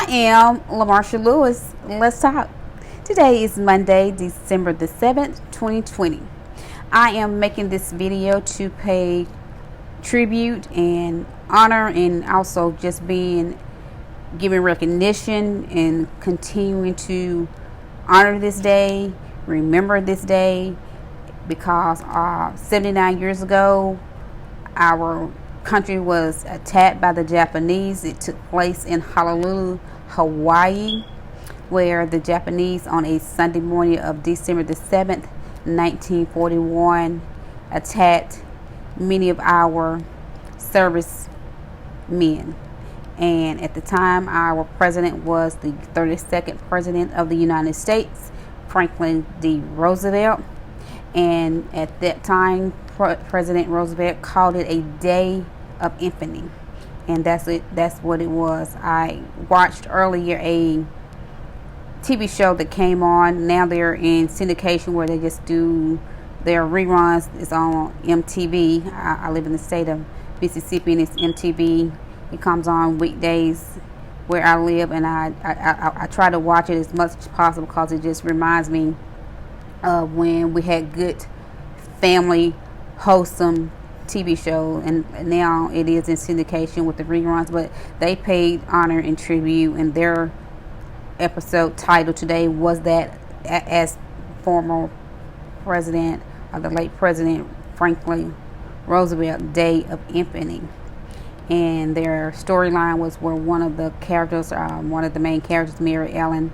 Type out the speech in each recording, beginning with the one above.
I am Lamarsha Lewis. Let's talk. Today is Monday, December the 7th, 2020. I am making this video to pay tribute and honor and also just being giving recognition and continuing to honor this day, remember this day, because 79 years ago, our country was attacked by the Japanese. It took place in Honolulu, Hawaii, where the Japanese on a Sunday morning of December the 7th, 1941, attacked many of our servicemen. And at the time, our president was the 32nd president of the United States, Franklin D. Roosevelt. And at that time, President Roosevelt called it a day of infamy, and that's it. That's what it was. I watched earlier a TV show that came on. Now they're in syndication where they just do their reruns. It's on MTV. I live in the state of Mississippi, and it's MTV. It comes on weekdays where I live, and I try to watch it as much as possible because it just reminds me of when we had good family wholesome TV show, and now it is in syndication with the reruns. But they paid honor and tribute, and their episode title today was that, as former president, or the late President Franklin Roosevelt, Day of Infamy. And their storyline was where one of the characters, one of the main characters, Mary Ellen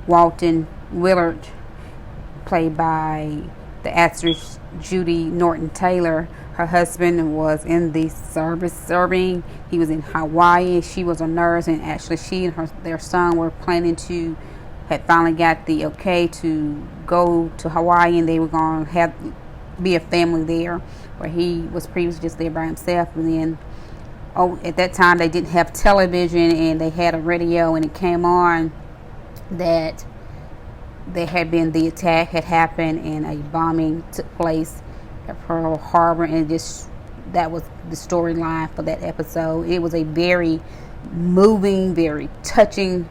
Walton Willard, played by the actress Judy Norton Taylor. Her husband was in the service serving. He was in Hawaii. She was a nurse, and actually she and their son were planning to, had finally got the okay to go to Hawaii, and they were going to be a family there, where he was previously just there by himself. And then at that time they didn't have television, and they had a radio, and it came on that there had been, the attack had happened and a bombing took place at Pearl Harbor, and that was the storyline for that episode. It was a very moving, very touching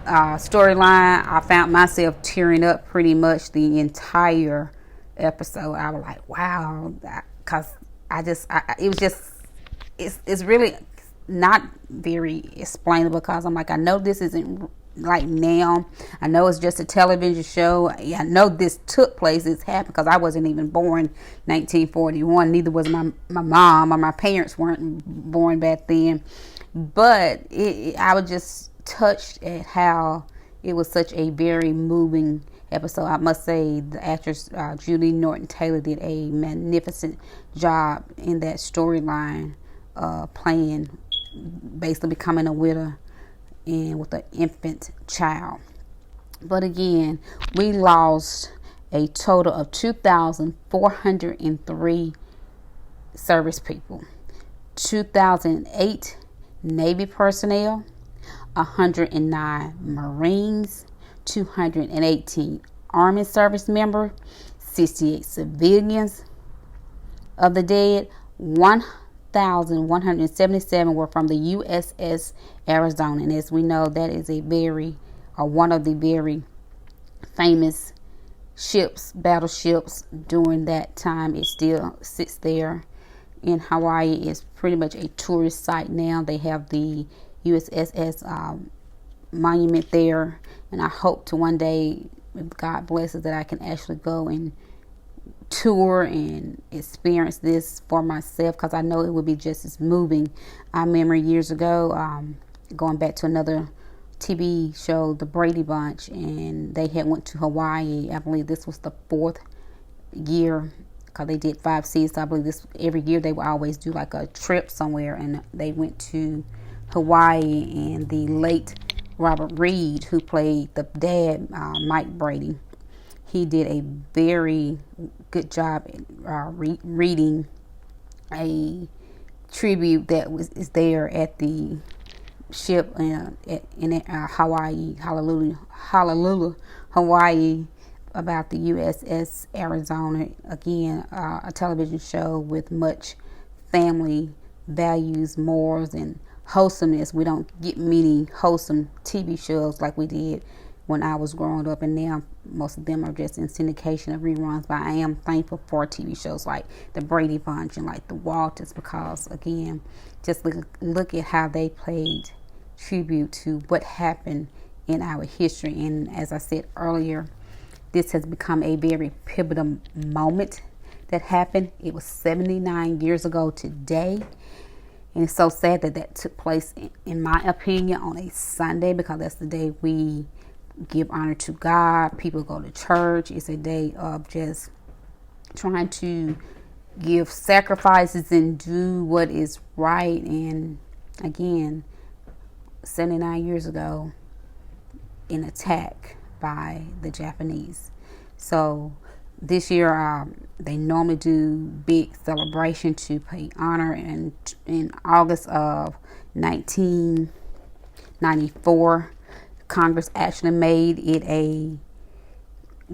storyline. I found myself tearing up pretty much the entire episode. I was like, wow, because it's really not very explainable, because I'm like, I know this isn't like now. I know it's just a television show. I know this took place. It's happened, because I wasn't even born 1941. Neither was my mom, or my parents weren't born back then. But I was just touched at how it was such a very moving episode. I must say the actress Judy Norton Taylor did a magnificent job in that storyline, playing, basically becoming a widow and with an infant child. But again, we lost a total of 2,403 service people, 2,008 Navy personnel, 109 Marines, 218 Army service members, 68 civilians. Of the dead, 1,177 were from the USS Arizona, and as we know, that is one of the very famous ships, battleships during that time. It still sits there in Hawaii. It's pretty much a tourist site now. They have the USS monument there, and I hope to one day, if God blesses, that I can actually go and tour and experience this for myself, because I know it would be just as moving. I remember years ago, going back to another TV show, The Brady Bunch, and they had went to Hawaii. I believe this was the 4th year, because they did 5 seasons. I believe this every year they would always do like a trip somewhere, and they went to Hawaii. And the late Robert Reed, who played the dad, Mike Brady, he did a very good job reading a tribute that is there at the ship in Hawaii, Honolulu, Hawaii, about the USS Arizona. Again, a television show with much family values, morals, and wholesomeness. We don't get many wholesome TV shows like we did when I was growing up, and now most of them are just in syndication of reruns. But I am thankful for TV shows like the Brady Bunch and like the Walters, because again, just look at how they played tribute to what happened in our history. And as I said earlier, this has become a very pivotal moment that happened. It was 79 years ago today. And it's so sad that that took place, in my opinion, on a Sunday, because that's the day we give honor to God. People go to church. It's a day of just trying to give sacrifices and do what is right. And again, 79 years ago, an attack by the Japanese. So this year, they normally do big celebration to pay honor. And in August of 1994, Congress actually made it a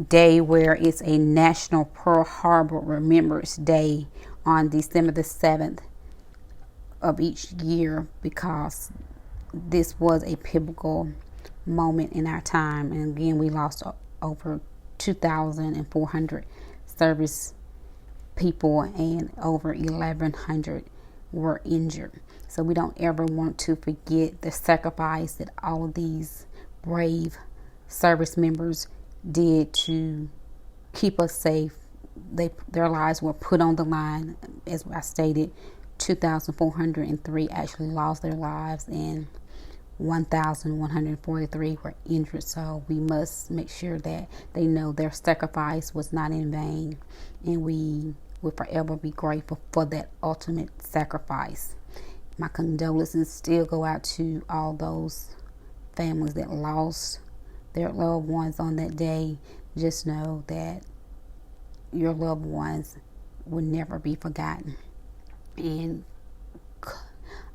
day where it's a National Pearl Harbor Remembrance Day on December the 7th of each year, because this was a pivotal moment in our time. And again, we lost over 2,400 service people, and over 1,100 were injured. So we don't ever want to forget the sacrifice that all of these brave service members did to keep us safe. Their lives were put on the line. As I stated, 2,403 actually lost their lives, and 1,143 were injured. So we must make sure that they know their sacrifice was not in vain, and we will forever be grateful for that ultimate sacrifice. My condolences still go out to all those families that lost their loved ones on that day. Just know that your loved ones will never be forgotten. And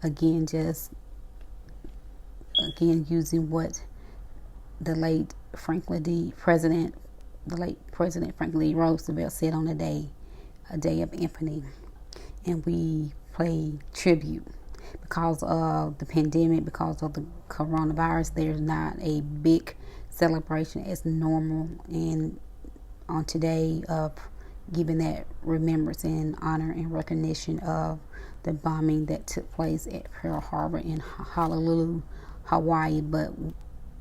again, using what the late President Franklin D. Roosevelt said on a day of infamy, and we play tribute. Because of the pandemic, because of the coronavirus, there's not a big celebration as normal. And on today of giving that remembrance and honor and recognition of the bombing that took place at Pearl Harbor in Honolulu, Hawaii. But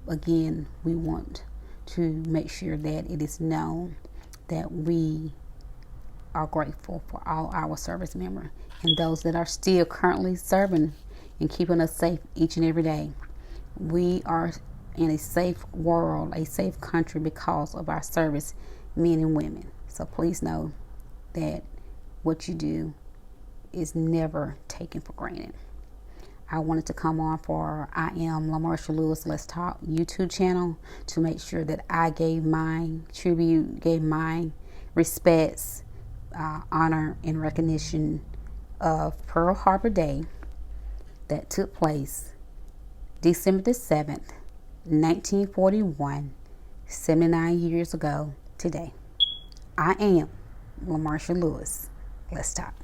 again, we want to make sure that it is known that we are grateful for all our service members and those that are still currently serving and keeping us safe each and every day. We are in a safe world, a safe country, because of our service men and women. So please know that what you do is never taken for granted. I wanted to come on for I Am Lamarsha Lewis Let's Talk YouTube channel to make sure that I gave my tribute, gave my respects, honor and recognition of Pearl Harbor Day that took place December the 7th, 1941, 79 years ago today. I am Lamarsha Lewis. Let's talk.